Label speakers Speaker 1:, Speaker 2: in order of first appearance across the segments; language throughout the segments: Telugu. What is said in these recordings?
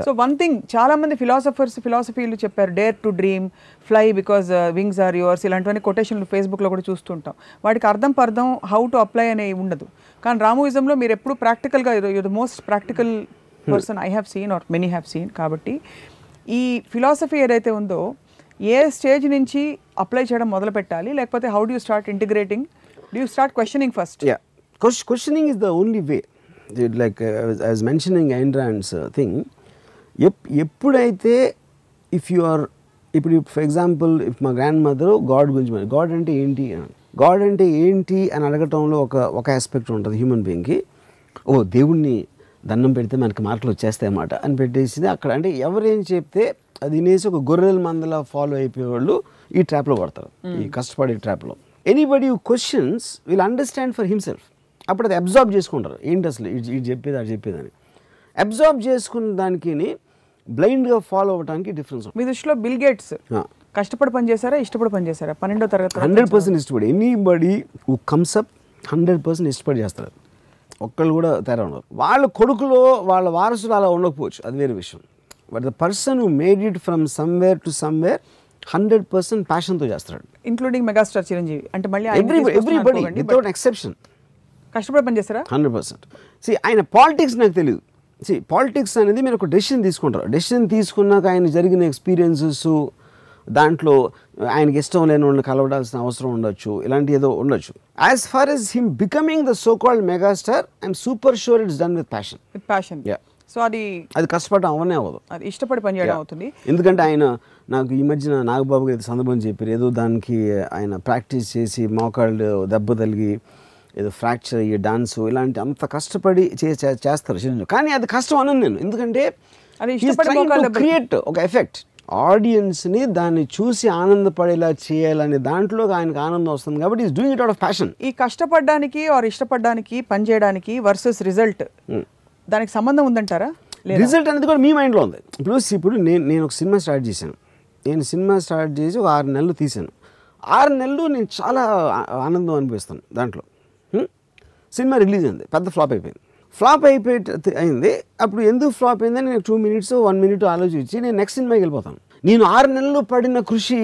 Speaker 1: సో వన్ థింగ్ చాలా మంది ఫిలాసఫీలు చెప్పారు, dare to dream, fly because wings are yours, ఇలాంటివన్నీ కొటేషన్లు ఫేస్బుక్లో కూడా చూస్తుంటాం. వాటికి అర్థం పర్థం హౌ టు అప్లై అనేవి ఉండదు. కానీ రామోయిజంలో మీరు ఎప్పుడు ప్రాక్టికల్గా you the most practical person I have seen or many have seen. కాబట్టి ఈ ఫిలాసఫీ ఏదైతే ఉందో ఏ స్టేజ్ నుంచి అప్లై చేయడం మొదలు పెట్టాలి, లేకపోతే how do you start integrating, do you start questioning first?
Speaker 2: Questioning is the only way. Like I was mentioning Ayn Rand's thing, ఎప్పుడైతే ఇఫ్ యు ఆర్ ఇప్పుడు ఫర్ ఎగ్జాంపుల్ ఇఫ్ మా గ్రాండ్ మదర్ గాడ్ గురించి గాడ్ అంటే ఏంటి అని అడగటంలో ఒక ఆస్పెక్ట్ ఉంటుంది హ్యూమన్ బీయింగ్కి. ఓ దేవుణ్ణి దండం పెడితే మనకి మార్కులు వచ్చేస్తాయి అన్నమాట అని పెట్టేసింది అక్కడ. అంటే ఎవరేం చెప్తే అది వినేసి ఒక గొర్రెల మందలా ఫాలో అయిపోయేవాళ్ళు ఈ ట్రాప్లో పడతారు, ఈ కష్టపడే ట్రాప్లో. Anybody who questions will understand for himself. అప్పుడు అది అబ్జార్బ్ చేసుకుంటారు, ఏంటి అసలు ఇది చెప్పేది అది చెప్పేదని. అబ్జార్బ్ చేసుకున్న దానికి బ్లైండ్గా ఫాలో అవ్వడానికి డిఫరెన్స్.
Speaker 1: మీ దృష్టిలో బిల్ గేట్స్ కష్టపడి పనిచేశారా, ఇష్టపడి పనిచేశారా? 12వ తరగతి
Speaker 2: 100% ఇష్టపడి. ఎనీబడి హూ కమ్స్ అప్ 100% ఇష్టపడి చేస్తారు. ఒక్కళ్ళు కూడా తేడా ఉండదు. వాళ్ళ కొడుకులో వాళ్ళ వారసులు అలా ఉండకపోవచ్చు, అది వేరే విషయం. But the person who made it from somewhere to somewhere 100% ప్యాషన్తో చేస్తాడు,
Speaker 1: ఇంక్లూడింగ్ మెగాస్టార్ చిరంజీవి. అంటే మళ్ళీ
Speaker 2: ఎవ్రీబడి వితౌట్ ఎక్సెప్షన్
Speaker 1: కష్టపడి పనిచేస్తారా?
Speaker 2: 100%. ఆయన పాలిటిక్స్ నాకు తెలియదు. పాలిటిక్స్ అనేది మీరు ఒక డెసిషన్ తీసుకుంటారు. డెసిషన్ తీసుకున్నాక ఆయన జరిగిన ఎక్స్పీరియన్సెస్, దాంట్లో ఆయనకి ఇష్టం లేని వాళ్ళని కలవడాల్సిన అవసరం ఉండొచ్చు, ఇలాంటి ఏదో ఉండొచ్చు. As far as him becoming the so called megastar, I'm super sure it's done with passion.
Speaker 1: So అది
Speaker 2: కష్టపడడం అవనే అవ్వదు,
Speaker 1: అది ఇష్టపడి పనిచేయడం అవుతుంది.
Speaker 2: ఎందుకంటే ఆయన నాకు ఈ మధ్యన నాగబాబు గారి సందర్భం చెప్పారు, ఏదో దానికి ఆయన ప్రాక్టీస్ చేసి మోకాళ్ళు దెబ్బ తగిలి ఏదో ఫ్రాక్చర్ అయ్యి డాన్స్ ఇలాంటి అంత కష్టపడి చేస్తారు. కానీ అది కష్టం అనను నేను, ఎందుకంటే క్రియేట్ ఒక ఎఫెక్ట్, ఆడియన్స్ని దాన్ని చూసి ఆనందపడేలా చేయాలనే దాంట్లో ఆయనకు ఆనందం వస్తుంది కాబట్టి is doing it out of passion.
Speaker 1: ఈ కష్టపడడానికి ఆర్ ఇష్టపడడానికి పని చేయడానికి వర్సెస్ రిజల్ట్, దానికి సంబంధం ఉందంటారా?
Speaker 2: రిజల్ట్ అనేది కూడా మీ మైండ్లో ఉంది. ఇప్పుడు నేను ఒక సినిమా స్టార్ట్ చేశాను. నేను సినిమా స్టార్ట్ చేసి ఒక 6 నెలలు తీశాను. 6 నెలలు నేను చాలా ఆనందం అనిపిస్తాను దాంట్లో. సినిమా రిలీజ్ అయింది, పెద్ద ఫ్లాప్ అయింది. అప్పుడు ఎందుకు ఫ్లాప్ అయిందని నేను 2 minutes 1 minute ఆలోచించి నేను నెక్స్ట్ సినిమాకి వెళ్ళిపోతాను. నేను 6 నెలలు పడిన కృషి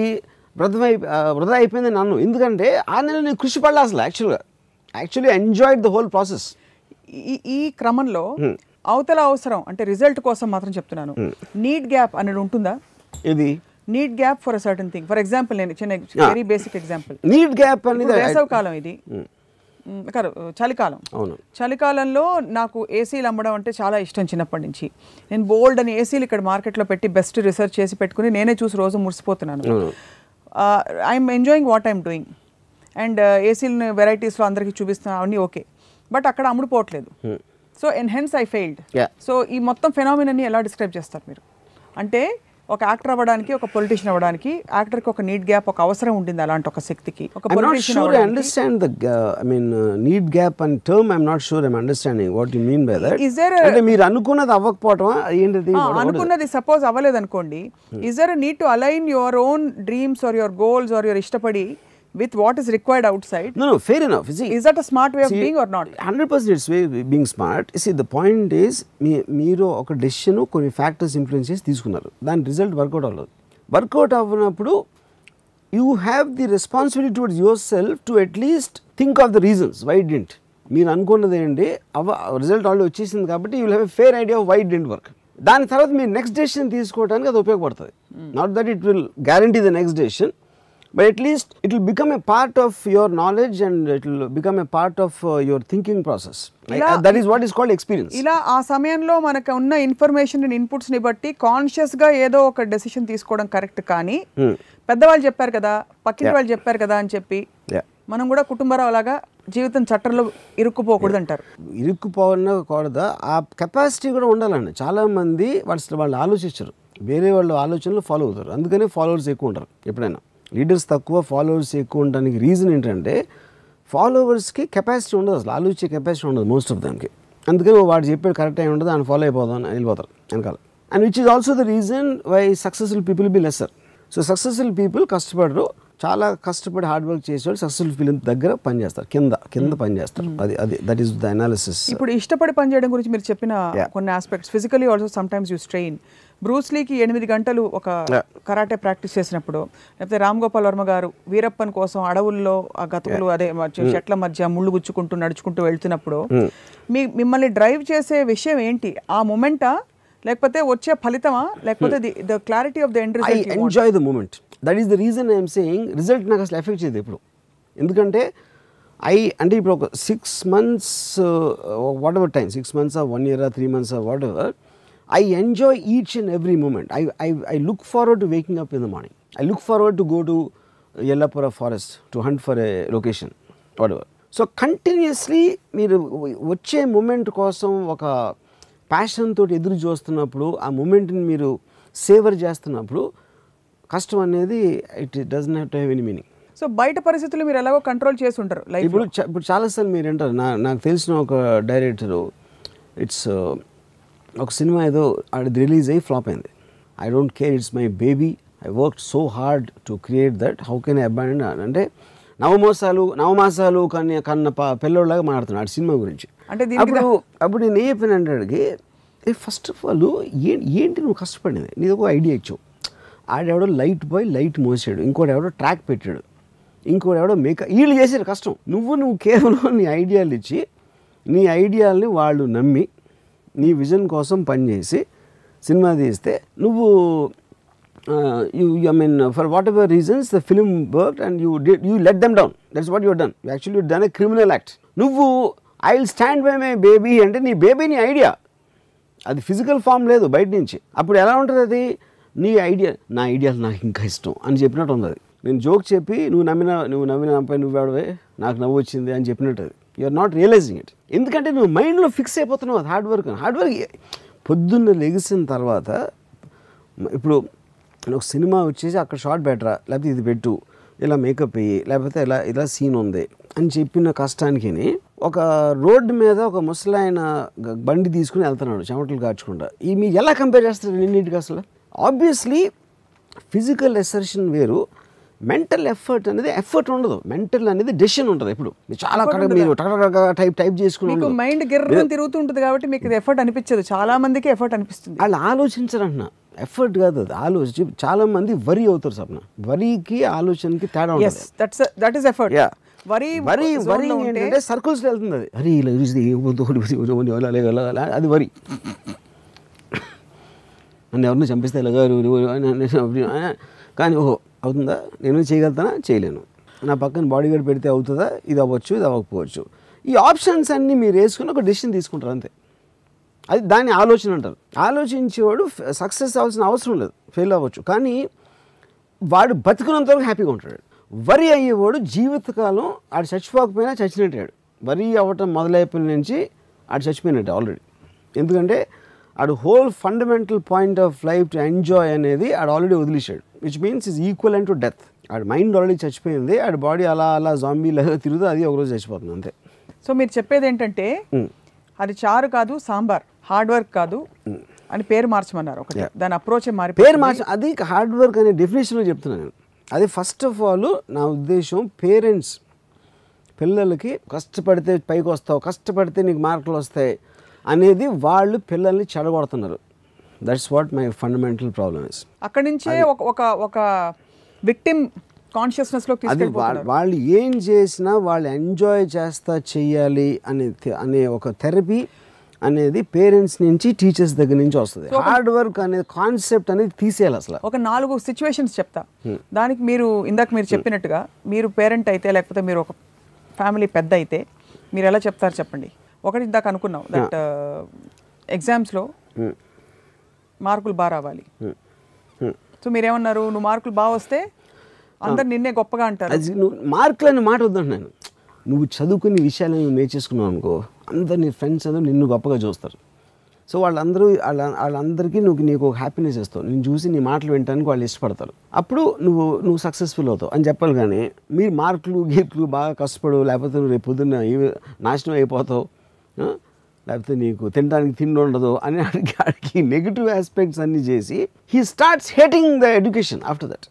Speaker 2: వృధా అయిపోయిందని నన్ను, ఎందుకంటే 6 నెలలు నేను కృషి పడలే అసలు. Actually enjoyed the whole process.
Speaker 1: ఈ క్రమంలో అవతల అవసరం అంటే రిజల్ట్ కోసం మాత్రం చెప్తున్నాను, నీడ్ గ్యాప్ అనేది ఉంటుందా?
Speaker 2: ఇది
Speaker 1: need gap for a certain thing. For example నేను చిన్న very basic example,
Speaker 2: need gap అనేది
Speaker 1: వేసవికాలం, ఇది చలికాలం. చలికాలంలో నాకు ఏసీలు అమ్మడం అంటే చాలా ఇష్టం చిన్నప్పటి నుంచి. నేను బోల్డ్ అని ఏసీలు ఇక్కడ మార్కెట్లో పెట్టి బెస్ట్ రిసర్చ్ చేసి పెట్టుకుని నేనే చూసి రోజు మురిసిపోతున్నాను. I'm enjoying what I'm doing and ఏసీలని వెరైటీస్లో అందరికీ చూపిస్తున్నా, అవన్నీ ఓకే. బట్ అక్కడ అమ్ముడుపోవట్లేదు. So hence I failed. So ఈ మొత్తం ఫెనామినాన్ని ఎలా డిస్క్రైబ్ చేస్తారు మీరు? అంటే ఒక యాక్టర్ అవ్వడానికి, ఒక పొలిటీషియన్ అవ్వడానికి యాక్టర్కి ఒక నీడ్ గ్యాప్, ఒక అవసరం ఉండింది అలాంటి ఒక శక్తికి. ఒక politician
Speaker 2: I understand the need gap and term. I'm not sure I'm understanding what you mean by that. అంటే మీరు అనుకున్నది అవ్వకపోవటం ఏంటిది?
Speaker 1: అనుకున్నది సపోజ్ అవ్వలేదు అనుకోండి, is there a need to align your own dreams or your goals or your ఇష్టపడి with what is required outside?
Speaker 2: No, fair enough.
Speaker 1: Is that a smart way of being or not?
Speaker 2: 100% it's being smart. The point is మీరు ఒక డెసిషన్ కొన్ని ఫ్యాక్టర్స్ ఇన్ఫ్లుయెన్స్ చేసి తీసుకున్నారు, దాని రిజల్ట్ వర్కౌట్ అవ్వనప్పుడు you have the responsibility towards your self to at least think of the reasons why it didn't. మీరు అనుకున్నది ఏంటి, రిజల్ట్ ఆల్రెడీ వచ్చేసింది కాబట్టి you will have a fair idea of why it didn't work. దాని తర్వాత మీరు నెక్స్ట్ డెసిషన్ తీసుకోవడానికి అది ఉపయోగపడుతుంది. Not that it will guarantee the next decision, but at least it will become a part of your knowledge and it will become a part of your thinking process. That is what is called experience.
Speaker 1: ఇలా ఆ సమయంలో మనకు ఉన్న ఇన్ఫర్మేషన్ అండ్ ఇన్పుట్స్ ని బట్టి కాన్షియస్ గా ఏదో ఒక డెసిషన్ తీసుకోవడం కరెక్ట్. కానీ పెద్దవాళ్ళు చెప్పారు కదా, పక్కింటి వాళ్ళు చెప్పారు కదా అని చెప్పి మనం కూడా కుటుంబరావు లాగా జీవితం చట్టంలో ఇరుక్కుపోకూడదు అంటారు.
Speaker 2: ఇరుక్కుపోకూడదా, ఆ కెపాసిటీ కూడా ఉండాలండి. చాలా మంది వాళ్ళు ఆలోచించరు, వేరే వాళ్ళు ఆలోచనలు ఫాలో అవుతారు, అందుకనే ఫాలోవర్స్ ఎక్కువ ఉంటారు. ఎప్పుడైనా లీడర్స్ తక్కువ, ఫాలోవర్స్ ఎక్కువ ఉండడానికి రీజన్ ఏంటంటే ఫాలోవర్స్కి కెపాసిటీ ఉండదు, అసలు ఆలోచించే కెపాసిటీ ఉండదు మోస్ట్ ఆఫ్ దానికి. అందుకని వాడు చెప్పేది కరెక్ట్ అయి ఉండదు, ఆయన ఫాలో అయిపోదాం అని వెళ్ళిపోతారు వెనకాల. And which is also the reason why successful people be lesser. So successful people కష్టపడరు, చాలా కష్టపడి హార్డ్ వర్క్ చేసేవాళ్ళు సక్సెస్ఫుల్ ఫిలిం దగ్గర పనిచేస్తారు, కింద పనిచేస్తారు. అది దట్ ఈస్ ద అనాలిసిస్.
Speaker 1: ఇప్పుడు ఇష్టపడి పనిచేయడం గురించి మీరు చెప్పిన కొన్ని aspects, physically also some times you strain. బ్రూస్లీకి 8 గంటలు ఒక కరాటే ప్రాక్టీస్ చేసినప్పుడు, లేకపోతే రామ్ గోపాల్ వర్మ గారు వీరప్పన్ కోసం అడవుల్లో ఆ గతుకులు అదే చెట్ల మధ్య ముళ్ళు గుచ్చుకుంటూ నడుచుకుంటూ వెళ్తున్నప్పుడు మిమ్మల్ని డ్రైవ్ చేసే విషయం ఏంటి? ఆ మూమెంటా, లేకపోతే వచ్చే ఫలితమా, లేకపోతే the clarity of the end result?
Speaker 2: I enjoy the moment. That is the reason I'm saying result నాకు అసలు ఎఫెక్ట్ చేయదు ఇప్పుడు. ఎందుకంటే అంటే ఇప్పుడు ఒక 6 months what ever time, 6 months or 1 year or 3 months or whatever, I enjoy each and every moment. I look forward to waking up in the morning. I look forward to go to Yellapura forest to hunt for a location, whatever. So continuously మీరు వచ్చే మూమెంట్ కోసం ఒక ప్యాషన్ తోటి ఎదురు చూస్తున్నప్పుడు, ఆ మూమెంట్ని మీరు సేవర్ చేస్తున్నప్పుడు కష్టం అనేది it doesn't have to have any meaning.
Speaker 1: So బయట పరిస్థితులు మీరు ఎలాగో కంట్రోల్ చేసి ఉంటారు లైఫ్.
Speaker 2: ఇప్పుడు చాలాసార్లు మీరు అంటారు, నాకు తెలిసిన ఒక డైరెక్టరు ఇట్స్ ఒక సినిమా ఏదో అది రిలీజ్ అయ్యి ఫ్లాప్ అయింది. I don't care, it's my baby, I work so hard to create that, how can I abandon అంటే నవమాసాలు కన్న పిల్లోళ్ళలాగా మాట్లాడుతున్నాడు ఆ సినిమా గురించి.
Speaker 1: అంటే
Speaker 2: అప్పుడు నేను ఏ చెప్పిన అంటే ఫస్ట్ ఆఫ్ ఆల్ ఏంటి నువ్వు కష్టపడింది, నీది ఒక ఐడియా ఇచ్చావు, ఆడెవడో లైట్ బాయ్ లైట్ మోసాడు, ఇంకోటి ఎవడో ట్రాక్ పెట్టాడు, ఇంకోటి ఎవడో మేకప్, వీళ్ళు చేసారు కష్టం. నువ్వు కేవలం నీ ఐడియాలు ఇచ్చి నీ ఐడియాలని వాళ్ళు నమ్మి నీ విజన్ కోసం పనిచేసి సినిమా తీస్తే నువ్వు I mean for whatever reasons the film worked and you let them down. That's what you have done. You actually done a criminal act. నువ్వు I'll stand by my baby అంటే నీ బేబీ నీ ఐడియా, అది ఫిజికల్ ఫామ్ లేదు బయట నుంచి. అప్పుడు ఎలా ఉంటుంది అది, నీ ఐడియా నా ఐడియాలు నాకు ఇంకా ఇష్టం అని చెప్పినట్టు ఉంది. అది నేను జోక్ చెప్పి నువ్వు నమ్మిన అబ్బాయి నువ్వే నాకు నవ్వు వచ్చింది అని చెప్పినట్టు. అది you are not realising it. ఎందుకంటే నువ్వు మైండ్లో ఫిక్స్ అయిపోతున్నావు. అది హార్డ్ వర్క్ పొద్దున్న లెగిసిన తర్వాత ఇప్పుడు ఒక సినిమా వచ్చేసి అక్కడ షార్ట్ బెటరా, లేకపోతే ఇది పెట్టు, ఇలా మేకప్ వేయి, లేకపోతే ఇలా సీన్ ఉంది అని చెప్పిన కష్టానికి ఒక రోడ్డు మీద ఒక ముసలాయన బండి తీసుకుని వెళ్తున్నాడు చెమటలు కాచుకుంటా. ఈ మీరు ఎలా కంపేర్ చేస్తారు రెండింటికి? అసలు ఆబ్వియస్లీ ఫిజికల్ ఎసర్షన్ వేరు, మెంటల్ ఎఫర్ట్ అనేది ఎఫర్ట్ ఉండదు, మెంటల్ అనేది డెసిషన్ ఉంటుంది. ఇప్పుడు చాలా మీరు టైప్ చేసుకుని
Speaker 1: మైండ్ గిర్ర తిరుగుతుంటుంది కాబట్టి మీకు ఎఫర్ట్ అనిపించదు. చాలా మందికి ఎఫర్ట్ అనిపిస్తుంది.
Speaker 2: వాళ్ళు ఆలోచించరంటున్నా, ఎఫర్ట్ కాదు అది, ఆలోచించి చాలా మంది వరి అవుతారు. సప్న వరికి ఆలోచనకి తేడా ఉంటుంది.
Speaker 1: That is effort. వరి
Speaker 2: ఏంటంటే సర్కిల్స్ వెళ్తుంది. అది అరే ఇలా అది వరి. నన్ను ఎవరిని చంపిస్తే ఎలాగారు కానీ ఓహో అవుతుందా, నేను చేయగలుగుతానా చేయలేను, నా పక్కన బాడీ గార్డ్ పెడితే అవుతుందా, ఇది అవ్వచ్చు ఇది అవ్వకపోవచ్చు. ఈ ఆప్షన్స్ అన్నీ మీరు వేసుకుని ఒక డెసిషన్ తీసుకుంటారు అంతే. అది దాన్ని ఆలోచన అంటారు. ఆలోచించేవాడు సక్సెస్ అవ్వాల్సిన అవసరం లేదు, ఫెయిల్ అవ్వచ్చు, కానీ వాడు బతుకున్నంతవరకు హ్యాపీగా ఉంటాడు. వరి అయ్యేవాడు జీవితకాలం ఆడు చచ్చిపోకపోయినా చచ్చినట్టాడు. వరి అవ్వటం మొదలైపోయిన నుంచి ఆడు చచ్చిపోయినట్టు ఆల్రెడీ. ఎందుకంటే ఆడు whole fundamental point of life to enjoy అనేది ఆడు ఆల్రెడీ వదిలేశాడు, which means is equal to death. ఆడు మైండ్ ఆల్రెడీ చచ్చిపోయింది, ఆడి బాడీ అలా జాంబీలాగా తిరుగుతూ అది ఒకరోజు చచ్చిపోతుంది అంతే.
Speaker 1: సో మీరు చెప్పేది ఏంటంటే అది చారు కాదు సాంబార్, హార్డ్ వర్క్ కాదు అని పేరు మార్చమన్నారు. ఒకటి దాని అప్రోచ్
Speaker 2: పేరు మార్చ, అది హార్డ్ వర్క్ అనే డెఫినేషన్లో చెప్తున్నాను నేను. అది ఫస్ట్ ఆఫ్ ఆల్ నా ఉద్దేశం, పేరెంట్స్ పిల్లలకి కష్టపడితే పైకి వస్తావు, కష్టపడితే నీకు మార్కులు వస్తాయి అనేది వాళ్ళు పిల్లల్ని చెడగొడుతున్నారు. That's what my fundamental problem is.
Speaker 1: అక్కడి నుంచే ఒక విక్టిమ్ కాన్షియస్నెస్లోకి తీసుకెళ్ళిపోతున్నారు.
Speaker 2: వాళ్ళు ఏం చేసినా వాళ్ళు ఎంజాయ్ చేస్తా చెయ్యాలి అనే ఒక థెరపీ అనేది పేరెంట్స్ నుంచి టీచర్స్ దగ్గర నుంచి వస్తుంది. హార్డ్ వర్క్ అనే కాన్సెప్ట్ అనేది తీసేయాలి అసలు.
Speaker 1: ఒక 4 సిచ్యువేషన్స్ చెప్తా. దానికి మీరు ఇందాక మీరు చెప్పినట్టుగా మీరు పేరెంట్ అయితే లేకపోతే మీరు ఒక ఫ్యామిలీ పెద్ద అయితే మీరు ఎలా చెప్తారు చెప్పండి. ఒకటి ఇందాక అనుకున్నాం దట్ ఎగ్జామ్స్లో మార్కులు బాగా రావాలి. సో మీరేమన్నారు, నువ్వు మార్కులు బాగా వస్తే అందరు నిన్నే గొప్పగా అంటారు.
Speaker 2: నువ్వు మార్కులు అనే మాట వద్దంటున్నాను. నువ్వు చదువుకునే విషయాలను నువ్వు నేర్చేసుకున్నావు అనుకో, అందరు నీ ఫ్రెండ్స్ అందరూ నిన్ను గొప్పగా చూస్తారు. సో వాళ్ళందరికీ నీకు ఒక హ్యాపీనెస్ ఇస్తావు, నేను చూసి నీ మాటలు వినడానికి వాళ్ళు ఇష్టపడతారు. అప్పుడు నువ్వు సక్సెస్ఫుల్ అవుతావు అని చెప్పాలి. కానీ మీరు మార్కులు బాగా కష్టపడు, లేకపోతే నువ్వు రేపు పొద్దున్న నాశనం అయిపోతావు, లేకపోతే నీకు తినడానికి తిండి ఉండదు అని అడిగి నెగిటివ్ ఆస్పెక్ట్స్ అన్నీ చేసి he starts hating the education after that.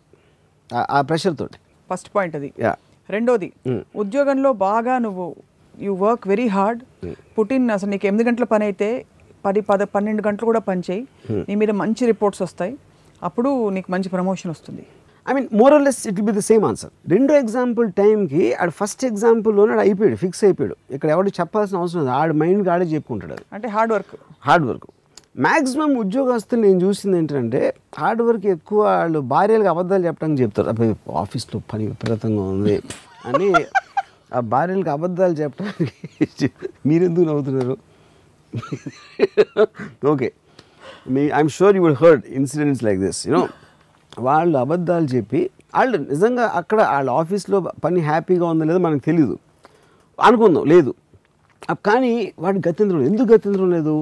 Speaker 2: ఆ ప్రెషర్ తోటి
Speaker 1: ఫస్ట్ పాయింట్ అది.
Speaker 2: యా
Speaker 1: రెండోది, ఉద్యోగంలో బాగా నువ్వు you work very hard, put in అసలు నీకు 8 గంటల పని అయితే 10-12 గంటలు కూడా పని చేయి, నీ మీద మంచి రిపోర్ట్స్ వస్తాయి, అప్పుడు నీకు మంచి ప్రమోషన్ వస్తుంది.
Speaker 2: I mean more or less it will be the same answer. రెండో ఎగ్జాంపుల్ టైంకి ఆడు ఫస్ట్ ఎగ్జాంపుల్లోనే ఆడు అయిపోయాడు, ఫిక్స్ అయిపోయాడు. ఇక్కడ ఎవరికి చెప్పాల్సిన అవసరం లేదు, ఆడు మైండ్కి ఆడే చెప్పుకుంటాడు. అది
Speaker 1: అంటే హార్డ్ వర్క్.
Speaker 2: మ్యాక్సిమం ఉద్యోగస్తులు నేను చూసింది ఏంటంటే హార్డ్ వర్క్ ఎక్కువ. వాళ్ళు భార్యలకు అబద్ధాలు చెప్పడానికి చెప్తారు, అబ్బాయి ఆఫీస్లో పని విపరీతంగా ఉంది అని. ఆ భార్యలకు అబద్ధాలు చెప్పడానికి మీరెందుకు నవ్వుతున్నారు? Okay, I'm sure you would heard incidents like this. You know, వాళ్ళు అబద్ధాలు చెప్పి వాళ్ళు నిజంగా అక్కడ వాళ్ళ ఆఫీస్లో పని హ్యాపీగా ఉందో లేదో మనకు తెలియదు అనుకుందాం, లేదు. కానీ వాడికి గత్యంతరం. ఎందుకు గత్యంతరం లేదు?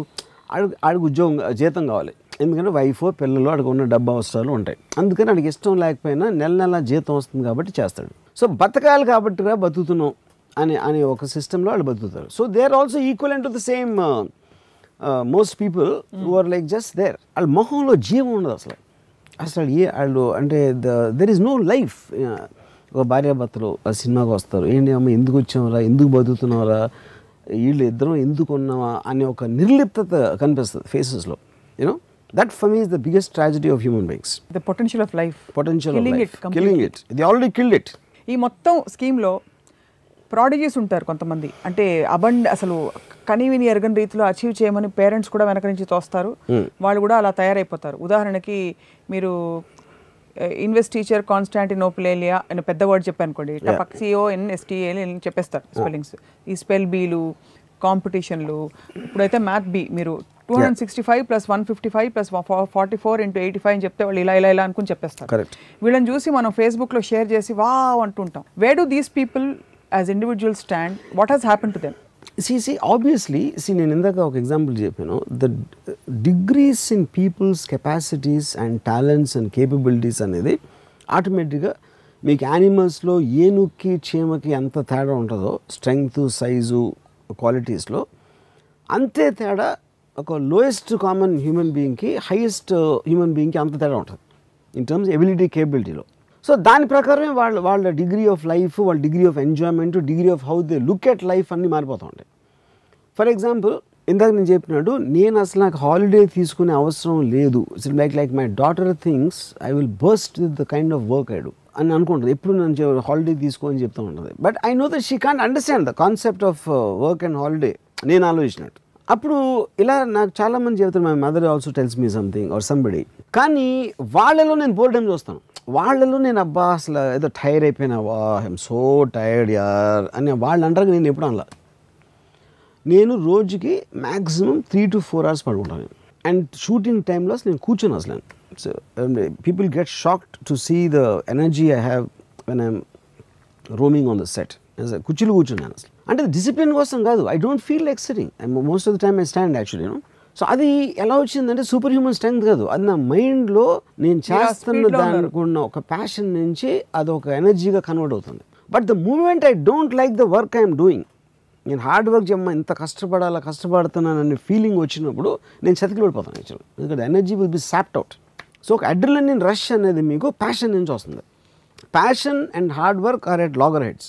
Speaker 2: ఆడికి ఉద్యోగం జీతం కావాలి, ఎందుకంటే వైఫో పిల్లలు ఆడికి ఉన్న డబ్బు అవసరాలు ఉంటాయి. అందుకని ఆడికి ఇష్టం లేకపోయినా నెల జీతం వస్తుంది కాబట్టి చేస్తాడు. సో బతకాలి కాబట్టిగా బతుకుతున్నాం అనే ఒక సిస్టంలో వాళ్ళు బతుకుతారు. So they are also equal to the same most people who are like just there. వాళ్ళ మొహంలో జీవం ఉండదు అసలు. వాళ్ళు అంటే దెర్ ఈజ్ నో లైఫ్. ఒక భార్యాభర్తలు ఆ సినిమాకి వస్తారు, ఏంటి అమ్మ ఎందుకు వచ్చామరా, ఎందుకు బతుకుతున్నారా, వీళ్ళు ఇద్దరం ఎందుకు ఉన్నామా అనే ఒక నిర్లిప్తత కనిపిస్తుంది ఫేసెస్లో. You know, that for me is the biggest tragedy of human beings.
Speaker 1: The potential of life,
Speaker 2: killing it. They already killed it.
Speaker 1: ఈ మొత్తం స్కీమ్లో ప్రాడిజీస్ ఉంటారు కొంతమంది, అంటే అసలు కనీవిని ఎరగని రీతిలో అచీవ్ చేయమని పేరెంట్స్ కూడా వెనక నుంచి తోస్తారు, వాళ్ళు కూడా అలా తయారైపోతారు. ఉదాహరణకి మీరు ఇన్వెస్ట్ టీచర్ కాన్స్టాంటినోపులేలియా అని పెద్ద వర్డ్ చెప్పాను అనుకోండి, TPCONSTA చెప్పేస్తారు స్పెల్లింగ్స్. ఈ స్పెల్ బీలు, కాంపిటీషన్లు. ఇప్పుడైతే మ్యాథ్ బి మీరు 265 + 155 + 44 × 85 అని చెప్తే వాళ్ళు ఇలా అనుకుని చెప్పేస్తారు. వీళ్ళని చూసి మనం ఫేస్బుక్లో షేర్ చేసి వావ్ అంటుంటాం. Where do these people as individual stand? What has happen to them?
Speaker 2: Obviously నేను ఇందాక ఒక ఎగ్జాంపుల్ చెప్పాను. The degrees in people's capacities and talents and capabilities అనేది ఆటోమేటిక్గా మీకు యానిమల్స్లో ఏనుక్కి చీమకి ఎంత తేడా ఉంటుందో స్ట్రెంగ్త్, సైజు, క్వాలిటీస్లో, అంతే తేడా ఒక లోయెస్ట్ కామన్ హ్యూమన్ బీయింగ్కి హైయెస్ట్ హ్యూమన్ బీయింగ్కి అంత తేడా ఉంటుంది ఇన్ టర్మ్స్ ఎబిలిటీ, కేపబిలిటీలో. సో దాని ప్రకారమే వాళ్ళ డిగ్రీ ఆఫ్ లైఫ్, వాళ్ళ degree of enjoyment, degree of how they look at life అన్నీ మారిపోతూ ఉంటాయి. ఫర్ ఎగ్జాంపుల్, ఇందాక నేను చెప్పినట్టు నేను అసలు నాకు హాలిడే తీసుకునే అవసరం లేదు. Like my daughter things I will burst with the kind of work I do అని అనుకుంటుంది. ఎప్పుడు నన్ను హాలిడే తీసుకో అని చెప్తూ ఉంటుంది. But I know that she can't understand the concept of work and holiday నేను ఆలోచించినట్టు. అప్పుడు ఇలా నాకు చాలామంది చెబుతారు, my mother also tells me something or somebody. కానీ వాళ్ళలో నేను బోర్డం చూస్తాను. వాళ్ళలో నేను అబ్బా అసలు ఏదో టైర్ అయిపోయినా, వా ఐఎమ్ సో టైర్డ్ యార్ అని వాళ్ళు అంటారు. నేను ఎప్పుడు అనలా. నేను రోజుకి మ్యాక్సిమం 3 to 4 hours పడుకుంటాను. అండ్ షూటింగ్ టైంలో నేను కూర్చొని అసలు people get shocked to see the energy I have when I'm roaming on the set. కుర్చీలు కూర్చున్నాను అసలు. అంటే డిసిప్లిన్ కోసం కాదు, I don't feel like sitting. Most of the time I stand actually. So అది ఎలా వచ్చిందంటే సూపర్ హ్యూమన్ స్ట్రెంగ్త్ కాదు, అది నా మైండ్లో నేను చేస్తున్న దానికి ఉన్న ఒక ప్యాషన్ నుంచి అది ఒక ఎనర్జీగా కన్వర్ట్ అవుతుంది. But the moment I don't like the work I'm doing, నేను హార్డ్ వర్క్ చేయమ్మా ఇంత కష్టపడుతున్నాను అనే ఫీలింగ్ వచ్చినప్పుడు నేను చతికి పడిపోతాను యాక్చువల్లీ. ఎందుకంటే energy will be sapped out. So ఒక అడ్రినలిన్ రష్ అనేది మీకు ప్యాషన్ నుంచి వస్తుంది. Passion and hard work are at logger heads.